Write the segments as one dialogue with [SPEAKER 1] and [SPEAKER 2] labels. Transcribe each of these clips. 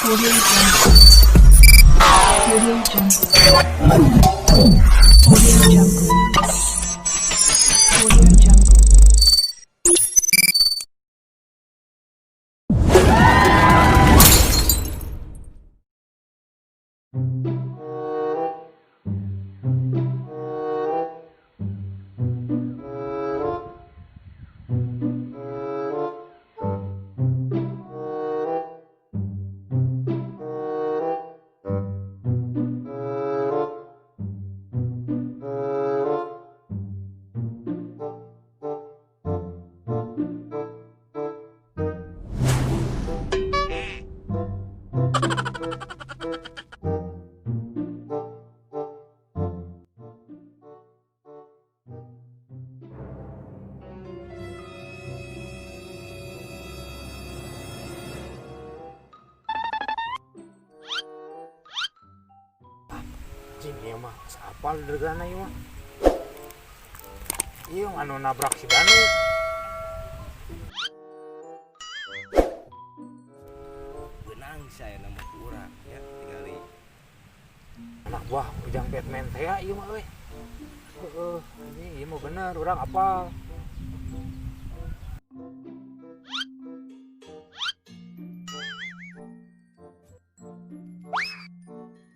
[SPEAKER 1] Audio Jungle. Audio Jungle. Audio Jungle. Audio Jungle.
[SPEAKER 2] Cing, iya mah, siapa lu dergana iya mah? Iya, anu nabrak si Danu.
[SPEAKER 3] Benang saya nama kurang ya tinggali
[SPEAKER 2] Anak buah ujang Batman teh ya, iya mah weh. Ini iya mah bener, orang apal.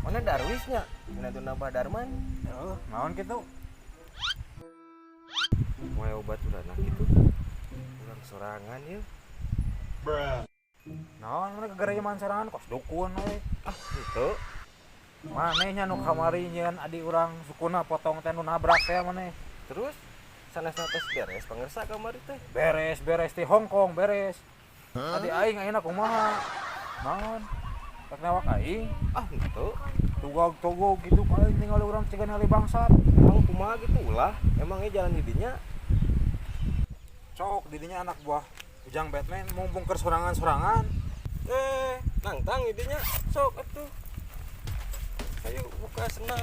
[SPEAKER 3] mana Darwisnya mana tuh nambah Darman
[SPEAKER 2] Naon gitu?
[SPEAKER 3] mau obat udah gitu kurang sorangan ya
[SPEAKER 2] Naon mana gegara iman sorangan kos dukun we.
[SPEAKER 3] itu
[SPEAKER 2] Manehnya nu kamari nyeun adi urang sukuna potong teh nu nabrak teh maneh.
[SPEAKER 3] terus sanes tes beres pangersa kamari teh
[SPEAKER 2] Beres di Hong Kong beres. Tadi aing ayeuna kumaha? Naon? Rek nawak aing.
[SPEAKER 3] itu
[SPEAKER 2] Tugag-tugog gitu paling tinggal urang cigan ali bangsat.
[SPEAKER 3] emang kumaha gitu ulah emangnya jalan didinya
[SPEAKER 2] Cok didinya anak buah ujang Batman mumpung keur sorangan-sorangan.
[SPEAKER 3] nangtang didinya sok atuh ayo buka senang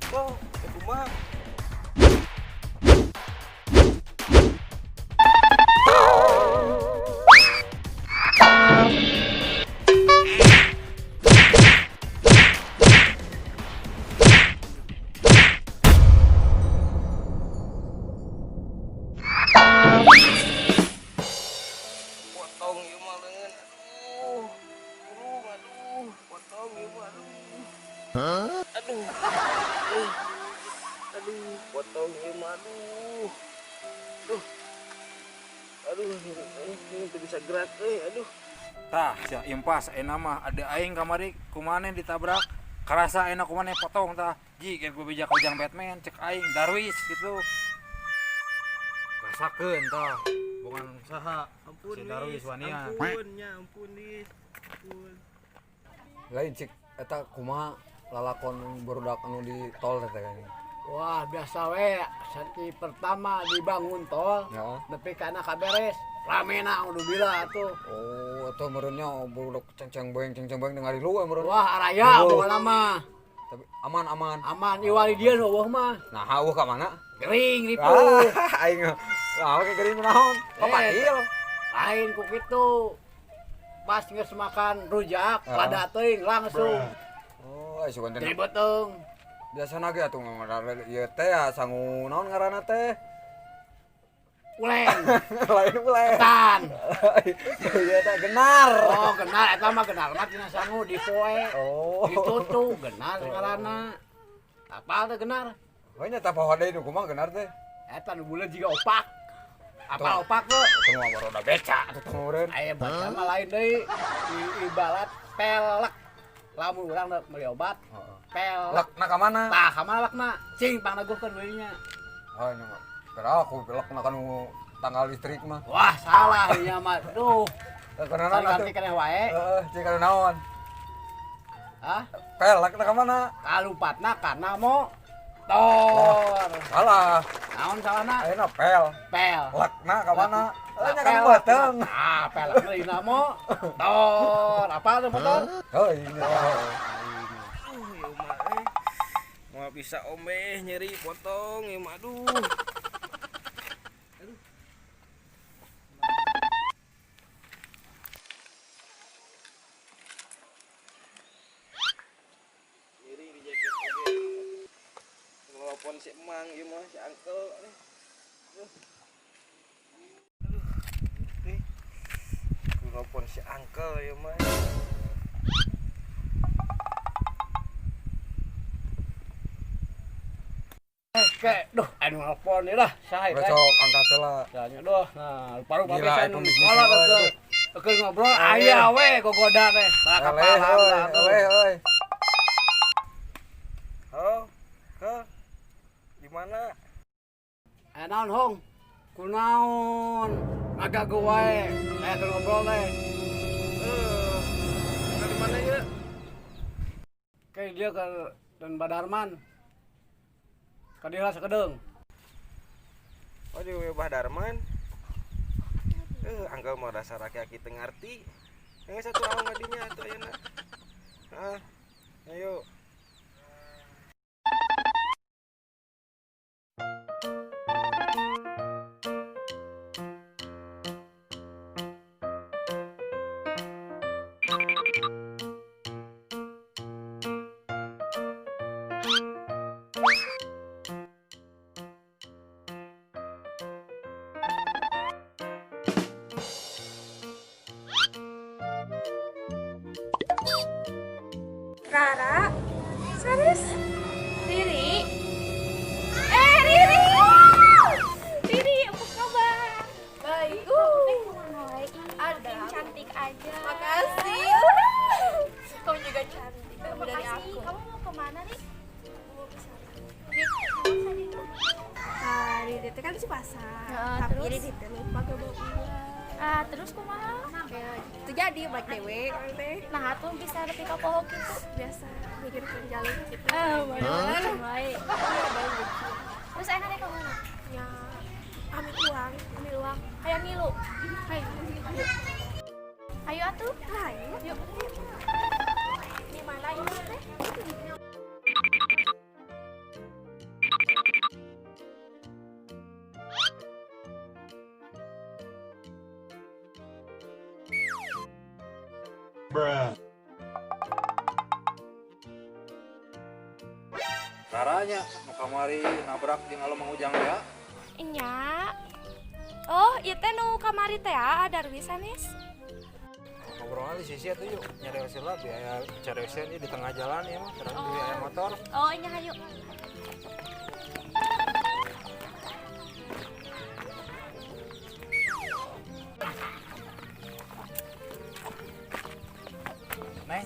[SPEAKER 3] tuh kumaha potong ieu mah leungeun aduh potong ieu mah aduh potong ieu mah ini teu bisa gerak aduh
[SPEAKER 2] Tah sia impas ayeuna mah ada aing kamari kumaneh ditabrak. Karasa ayeuna kumaneh potong tah. Ji kayak gue bijak ujang Batman cek aing Darwis gitu. Rasakeun tah. Bukan saha
[SPEAKER 3] ampun
[SPEAKER 2] si Darwis wania.
[SPEAKER 3] ampun
[SPEAKER 4] Lain cik eta kumaha lalakon barudak anu di tol teh kayaknya.
[SPEAKER 5] Wah biasa we, sati pertama dibangun tol,
[SPEAKER 4] Ya.
[SPEAKER 5] tapi kana kaberes, ramena udah bila tuh.
[SPEAKER 4] Oh, eta meureunnya barudak cengceng boeng dengan di luar meureun.
[SPEAKER 5] Wah araya
[SPEAKER 4] Oh.
[SPEAKER 5] pokoknya mah,
[SPEAKER 4] Tapi aman.
[SPEAKER 5] aman iwali dia eueuh mah,
[SPEAKER 4] Nah, hauh ka mana?
[SPEAKER 5] gering gitu.
[SPEAKER 4] Aing. Lah oke geuring naon? Papail.
[SPEAKER 5] Lain ku kitu. Pas geus makan rujak, lada teuing langsung.
[SPEAKER 4] Oh, aya sugan
[SPEAKER 5] Jadi
[SPEAKER 4] teh.
[SPEAKER 5] beteng.
[SPEAKER 4] Biasana ge atuh ieu teh ya sangu naon ngaranna teh?
[SPEAKER 5] Ulen,
[SPEAKER 4] Lain uleh.
[SPEAKER 5] tan.
[SPEAKER 4] Ieu teh genar.
[SPEAKER 5] Oh genar, eta mah genar mah tina sangu dipoe.
[SPEAKER 4] Oh.
[SPEAKER 5] Ditutu genar ngaranna. Apal teh genar?
[SPEAKER 4] Oh, nya tah poho deui nu kumaha genar teh?
[SPEAKER 5] Eta nu buleun jiga opak. Apa opak tuh?
[SPEAKER 4] Itu mah baru beca atuh meureun.
[SPEAKER 5] Aya baca mah lain deui. Ibarat pelek. Lamun urang meuli obat, pelek.
[SPEAKER 4] Lek na ka mana?
[SPEAKER 5] Tah, ka mana lekna? Cing pangnaguhkeun deui nya.
[SPEAKER 4] Ah, nya mah. Kira aku belok na kanu tanggal listrik mah.
[SPEAKER 5] Wah, salah ieu nya mah. Duh,
[SPEAKER 4] Karena
[SPEAKER 5] saya
[SPEAKER 4] naon
[SPEAKER 5] ganti keneh wae.
[SPEAKER 4] Heeh, cek kana naon?
[SPEAKER 5] Hah?
[SPEAKER 4] Pelek na ka mana?
[SPEAKER 5] Kalupatna kana motor.
[SPEAKER 4] Salah.
[SPEAKER 5] Naon salahna?
[SPEAKER 4] Ayeuna pel.
[SPEAKER 5] Pel.
[SPEAKER 4] Lek na ka mana?
[SPEAKER 5] Lah,
[SPEAKER 4] Nya kan
[SPEAKER 5] pel.
[SPEAKER 4] bateng.
[SPEAKER 5] Ah, pelek deui na motor. Apa tuh motor?
[SPEAKER 4] Oh, ini.
[SPEAKER 3] ieu mah mau bisa omeh nyeri potong ieu mah si emang ieu mah si angkel. Ku nelpon si angkel ieu mah.
[SPEAKER 5] Kayak, duh, anu nelpon ya dah, sae.
[SPEAKER 4] Udah sok angkat teh lah.
[SPEAKER 5] Soalnya doh, nah, baru
[SPEAKER 4] Gila,
[SPEAKER 5] papisan
[SPEAKER 4] pembisnis
[SPEAKER 5] sekolah
[SPEAKER 4] we,
[SPEAKER 5] tuh. Oke ngobrol, aya we gogoda teh. Tara kapalan dah tuh.
[SPEAKER 4] Euy.
[SPEAKER 3] Halo, ke di mana?
[SPEAKER 5] Naon hong? Kunaon? Agak gue wae. Aya keur ngobrol teh.
[SPEAKER 3] Di mana ya?
[SPEAKER 5] Kayak dia ke dan Badarman. Kadira sakedeung.
[SPEAKER 3] Oh di Webah Darman. Angkel mah dasar aki-aki teu ngarti. Yang satu aung ngadinya atuh ayeuna. Heeh. Ayo.
[SPEAKER 6] Rara, Saris, Riri, Riri, Riri, apa kabar? Baik. Ada cantik aja. Makasih. Kamu juga cantik. Terima kasih. Kamu mau kemana nih? Mau ke sana. Riri itu kan di pasar. Tapi Riri itu lupa ke bawa. Terus kumaha? Itu jadi baik dewe nah tuh bisa lebih ke pohon gitu biasa mikir kerjaan gitu baik terus enaknya ke mana ya ambil uang ayo ngilu ayo atuh ayo yuk di mana ini teh
[SPEAKER 2] Caranya nu kamari nabrak jeung alo Mang Ujang ya.
[SPEAKER 6] nya oh ieu teh nu kamari teh Darwis sanes
[SPEAKER 2] Ngobrol di sisi atuh yuk. Nyari hasil lah biaya cari hasil di tengah jalan ya mah. Terang di aya motor.
[SPEAKER 6] oh nya hayu
[SPEAKER 2] Neng,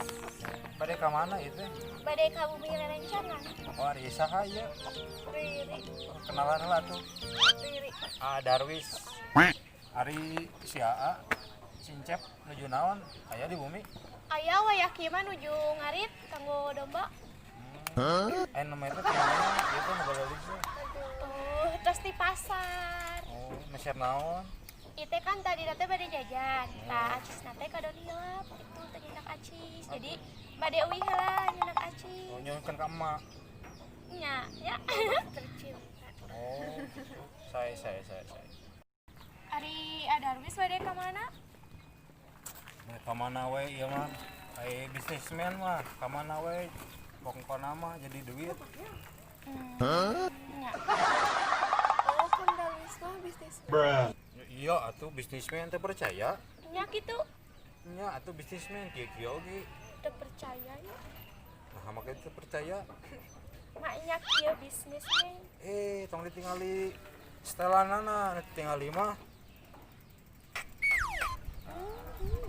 [SPEAKER 2] pada ke mana itu?
[SPEAKER 6] badai ka bumi rerencangan
[SPEAKER 2] Oh, ari saha ieu?
[SPEAKER 6] Riri
[SPEAKER 2] Kenalan lah tuh.
[SPEAKER 6] Riri
[SPEAKER 2] Darwis. Ari si Aa, Sincep nuju naon? Aya di bumi.
[SPEAKER 6] aya wayak ieu mah nuju ngarit kanggo domba
[SPEAKER 2] Nomor itu gimana? Itu nu balik sih.
[SPEAKER 6] terus di pasar
[SPEAKER 2] Oh, meser naon?
[SPEAKER 6] itu kan tadi nate bade jajan tah acis nate kadon hilap itu teh nyenak acis jadi bade uwi heula nyenak acis
[SPEAKER 2] Oh, nyunkeun ka emak.
[SPEAKER 6] nya ya tercium
[SPEAKER 2] Oh, saya.
[SPEAKER 6] Ari Darwis bade ka mana
[SPEAKER 2] Ka mana we ieu mah? Ai bisnismen mah, ka mana we? Pokokna mah jadi duit.
[SPEAKER 6] nya oh kan Darwis mah bisnis
[SPEAKER 2] Iya, atuh bisnismen teh percaya.
[SPEAKER 6] nya kitu
[SPEAKER 2] Nya atuh bisnismen kieu oge.
[SPEAKER 6] teu percaya nya
[SPEAKER 2] Nah, make teu percaya.
[SPEAKER 6] maknya kieu bisnis nih
[SPEAKER 2] Tong ditingali setelanana, ditingali mah.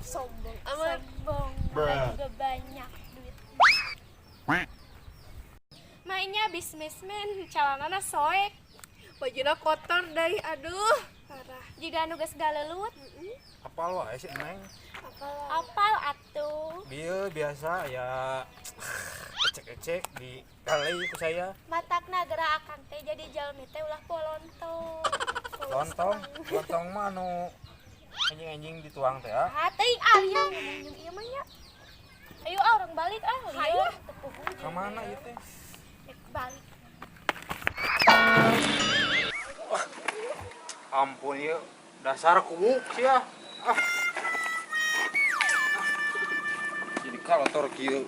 [SPEAKER 6] sombong juga banyak duit mainnya bisnismen calanana soek bajuna kotor deh aduh parah jika nugas galelut
[SPEAKER 2] Apal wae sih Neng.
[SPEAKER 6] apal atuh
[SPEAKER 2] Dia biasa ya ecek-ecek di kali ku saya.
[SPEAKER 6] matakna gerak akang teh jadi jalmi teh ulah polontong
[SPEAKER 2] Lontong mah anu anjing-anjing dituang teh ya.
[SPEAKER 6] teuing alia ngomong ieu mah nya ayo orang balik lieur tepung
[SPEAKER 2] Ka mana ieu teh?
[SPEAKER 6] balik
[SPEAKER 2] Ampun ieu dasar kubuk sih ya. Jadi kalotor kieu.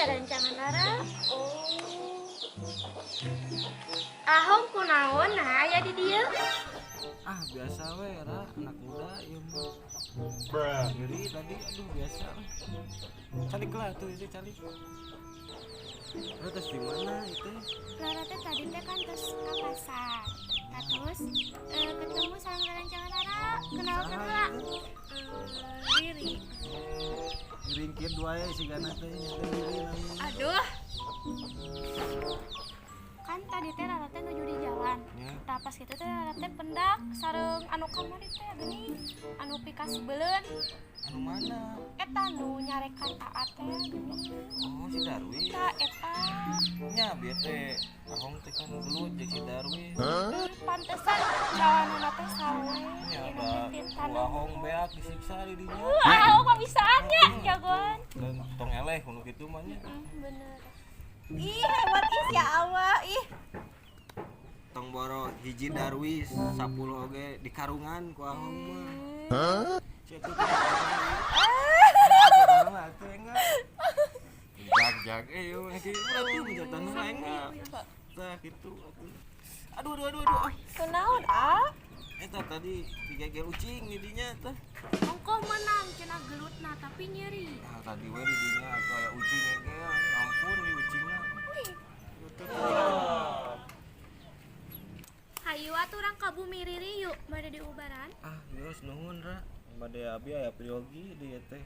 [SPEAKER 6] rancangan Nara. Oh. Ahong kunaon nah aya di dieu?
[SPEAKER 3] Ah biasa we Ra, anak muda ieu mah. Iri tadi aduh biasa. Calik lah tuh itu calik. Terus di mana itu?
[SPEAKER 6] Lara teh tadi teh kan terus ke pasar. Nah, terus ketemu sama rancangan Nara. Kenal heula. Diri.
[SPEAKER 3] Ringkit wae sigana teh nyata diri namanya.
[SPEAKER 6] Aduh. Kan tadi teh Rara teh nuju di jalan.
[SPEAKER 3] Ya.
[SPEAKER 6] Tah pas kitu teh Rara teh pendak sareng anu kamari teh geuning anu pikas beuleun.
[SPEAKER 3] Anu mana?
[SPEAKER 6] Eta nu nyarekan Aat teh geuning.
[SPEAKER 3] Oh si Darwis.
[SPEAKER 6] Tah eta
[SPEAKER 3] Nya bieu teh ahong teh kan gelut jeung si Darwis.
[SPEAKER 6] pantesan jalanana teh sawe.
[SPEAKER 3] Nya
[SPEAKER 6] Inu
[SPEAKER 3] ada
[SPEAKER 6] tintan.
[SPEAKER 3] ahong beak disiksa di dinya.
[SPEAKER 6] Ah, kok bisaan ya, jagoan.
[SPEAKER 3] Dan tong eleh kuno kitu mah nya.
[SPEAKER 6] Bener.
[SPEAKER 7] Ih, hebat is ya Allah. Ih,
[SPEAKER 3] Tong boro hiji Darwis 10 oge di karungan ku ahong mah. Hah? Cek tuh. Ah, tuh enggak. Jag-jag yo iki berarti menjatan enggak. Tah kitu atuh. Aduh.
[SPEAKER 7] kunaon ah?
[SPEAKER 3] Eta tadi digegel ucing di dinya teh.
[SPEAKER 6] Ongkoh menang cenah gelutna tapi nyeri.
[SPEAKER 3] Nah, tadi we di dinya atuh aya ucing egel. Ampun di ucingna.
[SPEAKER 6] Hayu atuh urang ka Bumi Riri yuk, bade di ubaran.
[SPEAKER 3] Ah, geus nuhun Ra. Bade abi aya priogi di teh.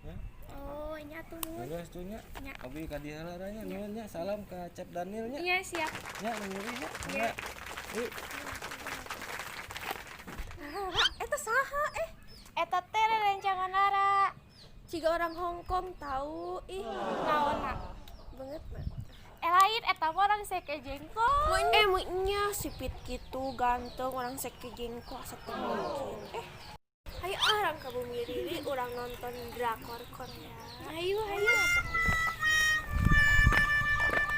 [SPEAKER 3] Ya.
[SPEAKER 6] Oh, nya atuh mun.
[SPEAKER 3] Geus tuh nya.
[SPEAKER 6] Nya.
[SPEAKER 3] Abi ka dieu heula nya nuhun nya. Salam ka Cep Daniel nya.
[SPEAKER 6] Iya, siap.
[SPEAKER 3] Nya nu nyeri nya. Nya. Ih,
[SPEAKER 7] Eta saha
[SPEAKER 6] Eta teh rancangan Nara.
[SPEAKER 7] Ciga orang Hongkong tahu. Ih,
[SPEAKER 6] Naonna?
[SPEAKER 7] banget mah.
[SPEAKER 6] Lain eta mah orang seke jengkol.
[SPEAKER 7] Munya sipit gitu ganteng orang seke jengkol asa mungkin. Ayo orang ke Bumi Riri orang nonton drakor Korea.
[SPEAKER 6] Hayu.